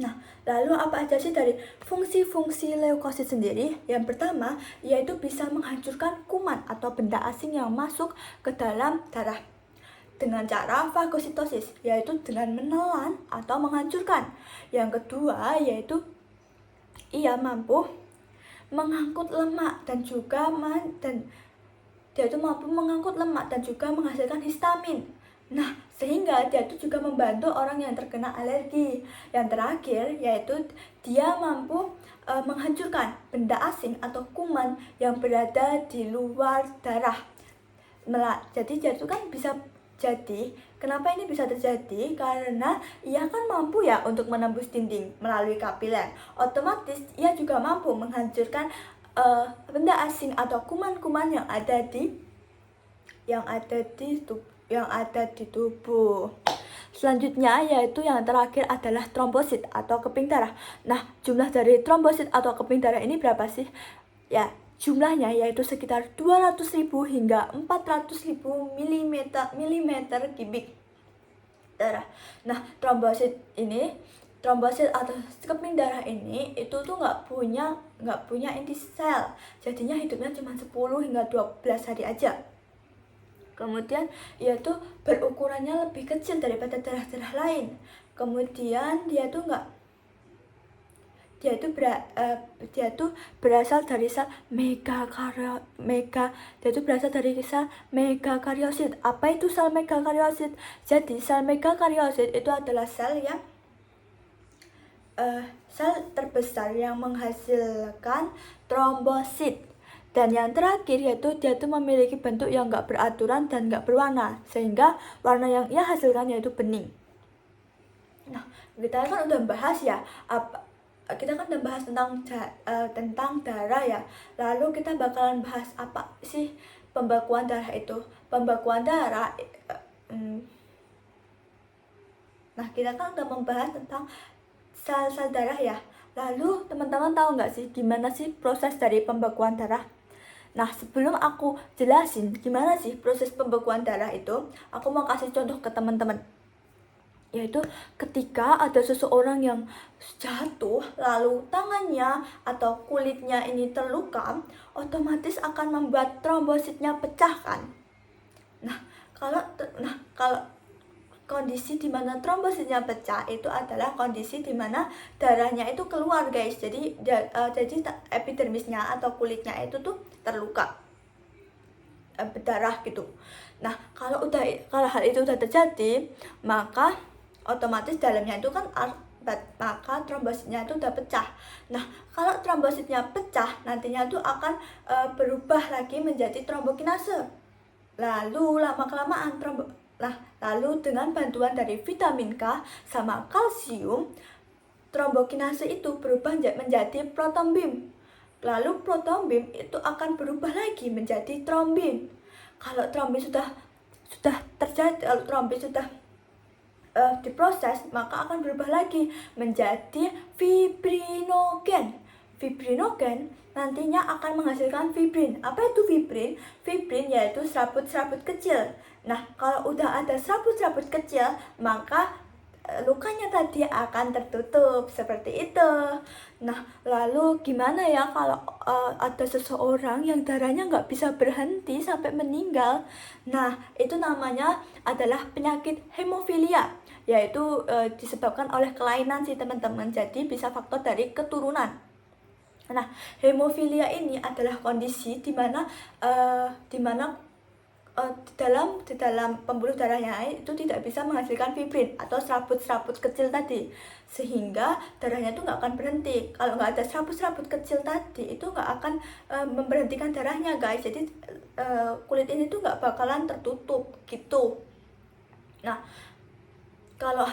Nah, lalu apa aja sih dari fungsi-fungsi leukosit sendiri? Yang pertama, yaitu bisa menghancurkan kuman atau benda asing yang masuk ke dalam darah dengan cara fagositosis, yaitu dengan menelan atau menghancurkan. Yang kedua, yaitu ia mampu mengangkut lemak dan juga menghasilkan histamin. Nah, sehingga dia itu juga membantu orang yang terkena alergi. Yang terakhir, yaitu dia mampu menghancurkan benda asing atau kuman yang berada di luar darah. Jadi dia itu kan bisa kenapa ini bisa terjadi? Karena ia kan mampu ya untuk menembus dinding melalui kapiler. Otomatis ia juga mampu menghancurkan benda asing atau kuman-kuman yang ada di tubuh. Selanjutnya yaitu yang terakhir adalah trombosit atau keping darah. Nah, jumlah dari trombosit atau keping darah ini berapa sih? Ya, jumlahnya yaitu sekitar 200.000 hingga 400.000 milimeter kubik darah. Nah, trombosit atau keping darah ini itu tuh nggak punya inti sel. Jadinya hidupnya cuma 10 hingga 12 hari aja. Kemudian ia tuh berukurannya lebih kecil daripada darah-darah lain. Kemudian dia tuh berasal dari sel megakariosit. Apa itu sel megakariosit? Jadi sel megakariosit itu adalah sel terbesar yang menghasilkan trombosit. Dan yang terakhir yaitu dia tuh memiliki bentuk yang nggak beraturan dan nggak berwarna, sehingga warna yang ia hasilkan yaitu bening. Nah, kita kan udah bahas tentang darah ya. Lalu kita bakalan bahas apa sih pembekuan darah itu? Pembekuan darah Nah, kita kan udah membahas tentang sel-sel darah ya. Lalu teman-teman tahu nggak sih gimana sih proses dari pembekuan darah? Nah, sebelum aku jelasin gimana sih proses pembekuan darah itu, aku mau kasih contoh ke teman-teman. Yaitu ketika ada seseorang yang jatuh, lalu tangannya atau kulitnya ini terluka, otomatis akan membuat trombositnya pecah kan. Nah, kalau kondisi di mana trombositnya pecah itu adalah kondisi di mana darahnya itu keluar, guys. Jadi epidermisnya atau kulitnya itu tuh terluka, berdarah gitu. Nah, kalau hal itu udah terjadi, maka otomatis dalamnya itu kan maka trombositnya itu udah pecah. Nah, kalau trombositnya pecah, nantinya itu akan berubah lagi menjadi trombokinase. Lalu lalu dengan bantuan dari vitamin K sama kalsium, trombokinase itu berubah menjadi protombin. Lalu protombin itu akan berubah lagi menjadi trombin. Kalau trombin sudah diproses, maka akan berubah lagi menjadi fibrinogen. Fibrinogen nantinya akan menghasilkan fibrin. Apa itu fibrin? Fibrin yaitu serabut-serabut kecil. Nah, kalau udah ada serabut-serabut kecil, maka lukanya tadi akan tertutup seperti itu. Nah, lalu gimana ya kalau ada seseorang yang darahnya nggak bisa berhenti sampai meninggal? Nah, itu namanya adalah penyakit hemofilia, yaitu disebabkan oleh kelainan sih teman-teman. Jadi bisa faktor dari keturunan. Nah, hemofilia ini adalah kondisi di mana di dalam pembuluh darahnya itu tidak bisa menghasilkan fibrin atau serabut-serabut kecil tadi, sehingga darahnya itu nggak akan berhenti. Kalau nggak ada serabut-serabut kecil tadi, itu nggak akan memberhentikan darahnya, guys. Jadi kulit ini tuh nggak bakalan tertutup gitu. Nah, kalau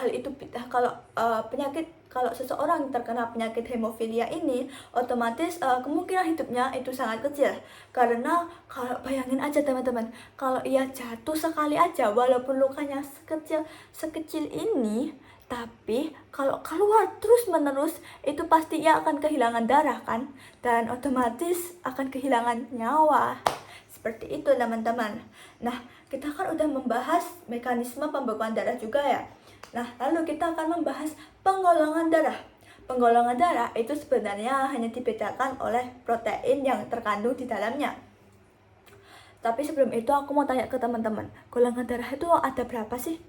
kalau seseorang terkena penyakit hemofilia ini, otomatis kemungkinan hidupnya itu sangat kecil. Karena kalau bayangin aja teman-teman, kalau ia jatuh sekali aja, walaupun lukanya sekecil ini, tapi kalau keluar terus-menerus, itu pasti ia akan kehilangan darah kan, dan otomatis akan kehilangan nyawa. Seperti itu teman-teman. Nah, kita kan udah membahas mekanisme pembekuan darah juga ya. Nah, lalu kita akan membahas penggolongan darah. penggolongan darah itu sebenarnya hanya dibedakan oleh protein yang terkandung di dalamnya. Tapi sebelum itu aku mau tanya ke teman-teman, golongan darah itu ada berapa sih?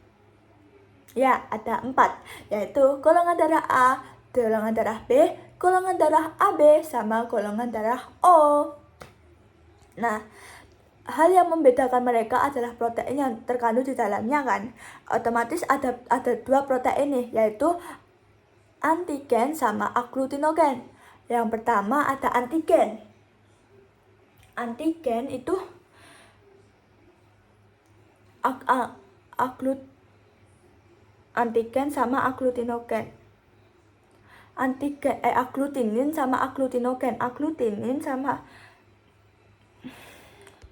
Ya, ada 4, yaitu golongan darah A, golongan darah B, golongan darah AB, sama golongan darah O. Nah, hal yang membedakan mereka adalah protein yang terkandung di dalamnya kan. Otomatis ada 2 protein nih, yaitu antigen sama agglutinogen. Yang pertama ada antigen. Antigen itu antigen sama agglutinogen. Agglutinin sama agglutinogen. Agglutinin sama